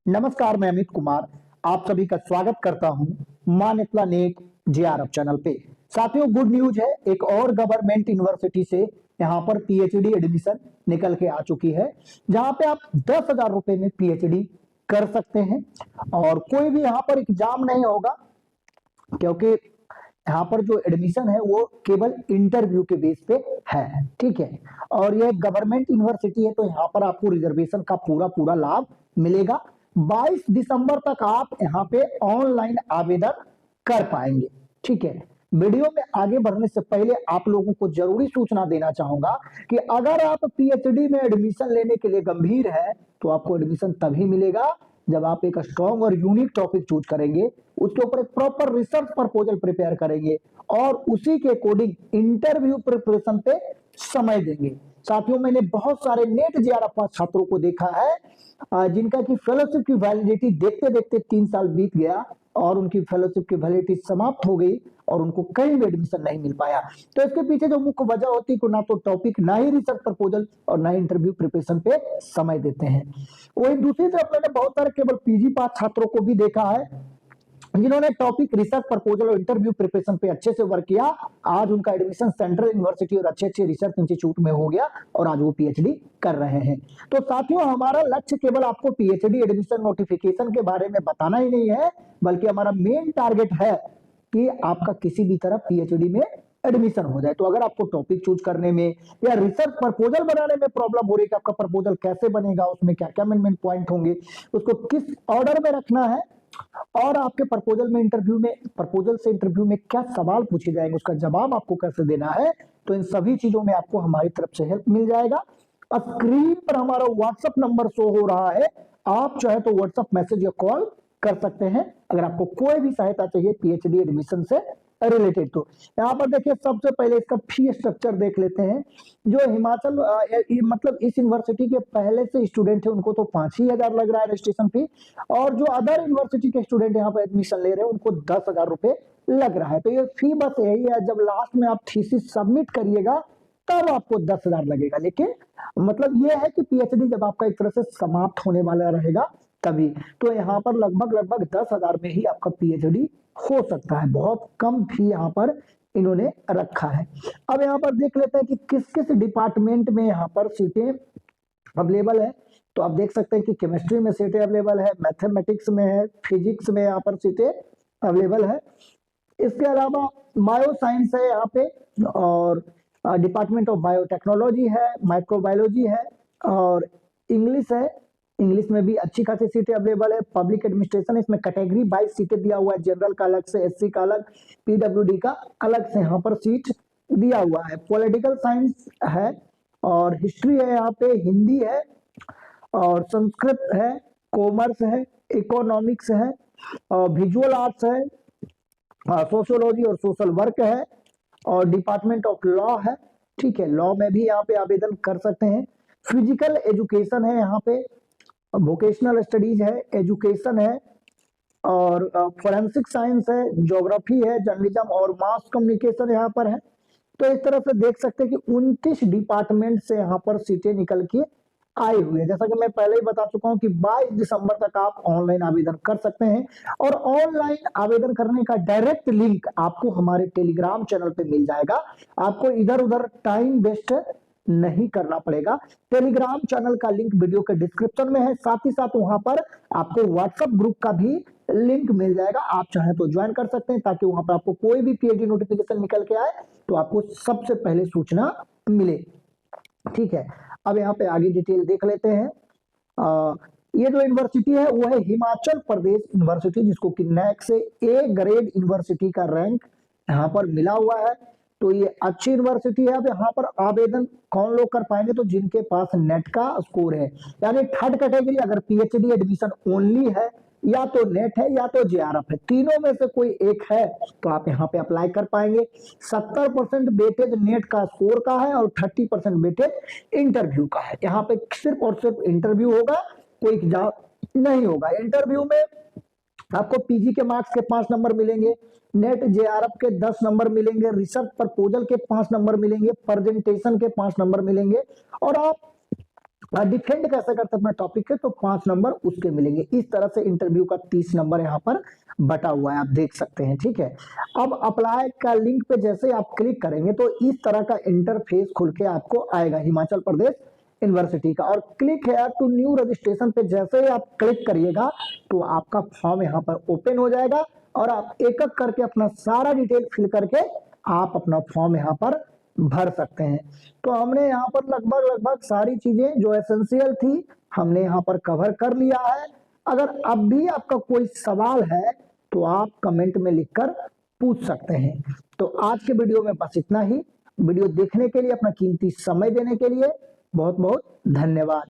नमस्कार, मैं अमित कुमार आप सभी का स्वागत करता हूं मान्यता नेट जेआरएफ चैनल पे। साथियों, गुड न्यूज है, एक और गवर्नमेंट यूनिवर्सिटी से यहां पर पीएचडी एडमिशन निकल के आ चुकी है, जहां पे आप 10,000 रुपए में पीएचडी कर सकते हैं और कोई भी यहां पर एग्जाम नहीं होगा, क्योंकि यहाँ पर जो एडमिशन है वो केवल इंटरव्यू के बेस पे है। ठीक है, और ये गवर्नमेंट यूनिवर्सिटी है तो यहाँ पर आपको रिजर्वेशन का पूरा पूरा लाभ मिलेगा। 22 दिसंबर तक आप यहाँ पे ऑनलाइन आवेदन कर पाएंगे। ठीक है, वीडियो में आगे बढ़ने से पहले आप लोगों को जरूरी सूचना देना चाहूंगा कि अगर आप पीएचडी में एडमिशन लेने के लिए गंभीर है तो आपको एडमिशन तभी मिलेगा जब आप एक स्ट्रॉन्ग और यूनिक टॉपिक चूज करेंगे, उसके ऊपर एक प्रॉपर रिसर्च प्रपोजल प्रिपेयर करेंगे और उसी के अकॉर्डिंग इंटरव्यू प्रिपरेशन पे समय देंगे। साथियों, मैंने बहुत सारे नेट जेआरएफ छात्रों को देखा है जिनका की फेलोशिप की वैलिडिटी देखते देखते 3 साल बीत गया और उनकी फेलोशिप की वैलिडिटी समाप्त हो गई और उनको कहीं भी एडमिशन नहीं मिल पाया। तो इसके पीछे जो मुख्य वजह होती है कि ना तो टॉपिक, ना ही रिसर्च प्रपोजल और ना ही इंटरव्यू प्रिपरेशन पे समय देते हैं। वही दूसरी तरफ मैंने बहुत सारे केवल पीजी पास छात्रों को भी देखा है जिन्होंने टॉपिक, रिसर्च प्रपोजल और इंटरव्यू प्रिपरेशन पे अच्छे से वर्क किया। आज उनका एडमिशन सेंट्रल यूनिवर्सिटी और अच्छे अच्छे रिसर्च इंस्टीट्यूट में हो गया और आज वो पीएचडी कर रहे हैं। तो साथियों, हमारा लक्ष्य केवल आपको पीएचडी एडमिशन नोटिफिकेशन के बारे में बताना ही नहीं है, बल्कि हमारा मेन टारगेट है कि आपका किसी भी तरह पीएचडी में एडमिशन हो जाए। तो अगर आपको टॉपिक चूज करने में या रिसर्च प्रपोजल बनाने में प्रॉब्लम हो रही है कि आपका प्रपोजल कैसे बनेगा, उसमें क्या क्या मेन पॉइंट होंगे, उसको किस ऑर्डर में रखना है और आपके प्रपोजल में प्रपोजल से इंटरव्यू में क्या सवाल पूछे जाएंगे, उसका जवाब आपको कैसे देना है, तो इन सभी चीजों में आपको हमारी तरफ से हेल्प मिल जाएगा। स्क्रीन पर हमारा व्हाट्सएप नंबर शो हो रहा है, आप चाहे तो व्हाट्सएप मैसेज या कॉल कर सकते हैं अगर आपको कोई भी सहायता चाहिए पीएचडी एडमिशन से रिलेटेड। तो यहाँ पर देखिए, सबसे पहले इसका फी स्ट्रक्चर देख लेते हैं। जो हिमाचल मतलब इस यूनिवर्सिटी के पहले से स्टूडेंट है उनको तो 5,000 लग रहा है रजिस्ट्रेशन फी, और जो अदर यूनिवर्सिटी के स्टूडेंट यहाँ पर एडमिशन ले रहे हैं उनको 10,000 रुपए लग रहा है। तो ये फी बस यही है, जब लास्ट में आप थीसिस सबमिट करिएगा तब आपको 10,000 लगेगा। लेकिन मतलब ये है कि पीएचडी जब आपका एक तरह से समाप्त होने वाला रहेगा तभी, तो यहाँ पर लगभग 10,000 में ही आपका पीएचडी हो सकता है। बहुत कम फी यहाँ पर इन्होंने रखा है। अब यहाँ पर देख लेते हैं कि किस किस डिपार्टमेंट में यहाँ पर सीटें अवेलेबल है। तो आप देख सकते हैं कि केमिस्ट्री में सीटें अवेलेबल है, मैथमेटिक्स में है, फिजिक्स में यहाँ पर सीटें अवेलेबल है। इसके अलावा बायो साइंस है यहाँ पे, और डिपार्टमेंट ऑफ बायोटेक्नोलॉजी है, माइक्रोबायोलॉजी है, और इंग्लिश है। इंग्लिश में भी अच्छी खासी सीटें अवेलेबल है। पब्लिक एडमिनिस्ट्रेशन, इसमें कैटेगरी 22 सीटें दिया हुआ है, जनरल का अलग से, एससी का अलग, पीडब्ल्यूडी का अलग से यहाँ पर सीट दिया हुआ है। पॉलिटिकल साइंस है और हिस्ट्री है, यहाँ पे हिंदी है और संस्कृत है, कॉमर्स है, इकोनॉमिक्स है और विजुअल आर्ट्स है, सोशियोलॉजी और सोशल वर्क है और डिपार्टमेंट ऑफ लॉ है। ठीक है, लॉ में भी यहाँ पे आवेदन कर सकते हैं। फिजिकल एजुकेशन है यहाँ पे, वोकेशनल स्टडीज है, एजुकेशन है और फोरेंसिक साइंस है, ज्योग्राफी है, जर्नलिज्म और मास कम्युनिकेशन यहाँ पर है। तो इस तरह से देख सकते हैं कि 29 डिपार्टमेंट से यहाँ पर सीटें निकल के आई हुई है। जैसा कि मैं पहले ही बता चुका हूं कि 22 दिसंबर तक आप ऑनलाइन आवेदन कर सकते हैं और ऑनलाइन आवेदन करने का डायरेक्ट लिंक आपको हमारे टेलीग्राम चैनल पे मिल जाएगा। आपको इधर उधर टाइम वेस्ट नहीं करना पड़ेगा। टेलीग्राम चैनल का लिंक वीडियो के डिस्क्रिप्शन में है, साथ ही साथ वहां पर आपको व्हाट्सएप ग्रुप का भी लिंक मिल जाएगा। आप चाहें तो ज्वाइन कर सकते हैं ताकि वहां पर आपको कोई भी पीएचडी नोटिफिकेशन निकल के आए तो आपको सबसे पहले सूचना मिले। ठीक है, अब यहाँ पे आगे डिटेल देख लेते हैं। ये जो यूनिवर्सिटी है वो है हिमाचल प्रदेश यूनिवर्सिटी, जिसको कि नैक से ए ग्रेड यूनिवर्सिटी का रैंक यहाँ पर मिला हुआ है। तो ये अच्छी यूनिवर्सिटी है। अब यहाँ पर आवेदन कौन लोग कर पाएंगे, तो जिनके पास नेट का स्कोर है, यानी थर्ड कैटेगरी अगर पीएचडी एडमिशन ओनली है, या तो नेट है या तो जेआरएफ है, तीनों में से कोई एक है तो आप यहाँ पे अप्लाई कर पाएंगे। 70% वेटेज नेट का स्कोर का है और 30% वेटेज इंटरव्यू का है। यहाँ पे सिर्फ और सिर्फ इंटरव्यू होगा, कोई एग्जाम नहीं होगा। इंटरव्यू में आपको पीजी के मार्क्स के 5 नंबर मिलेंगे, नेट जेआरएफ के 10 नंबर मिलेंगे, रिसर्च प्रपोजल के 5 नंबर मिलेंगे, प्रेजेंटेशन के 5 नंबर मिलेंगे और आप डिफेंड कैसे करते हैं अपना टॉपिक के, तो 5 नंबर उसके मिलेंगे। इस तरह से इंटरव्यू का 30 नंबर यहाँ पर बटा हुआ है, आप देख सकते हैं। ठीक है, अब अप्लाई का लिंक पे जैसे आप क्लिक करेंगे तो इस तरह का इंटरफेस खुल के आपको आएगा हिमाचल प्रदेश यूनिवर्सिटी का। और क्लिक है टू न्यू रजिस्ट्रेशन पे जैसे ही आप क्लिक करिएगा तो आपका फॉर्म यहाँ पर ओपन हो जाएगा और आप एक एक करके अपना सारा डिटेल फिल करके आप अपना फॉर्म यहाँ पर भर सकते हैं। तो हमने यहाँ पर लगभग लगभग सारी चीजें जो एसेंशियल थी हमने यहाँ पर कवर कर लिया है। अगर अब भी आपका कोई सवाल है तो आप कमेंट में लिखकर पूछ सकते हैं। तो आज के वीडियो में बस इतना ही। वीडियो देखने के लिए, अपना कीमती समय देने के लिए बहुत बहुत धन्यवाद।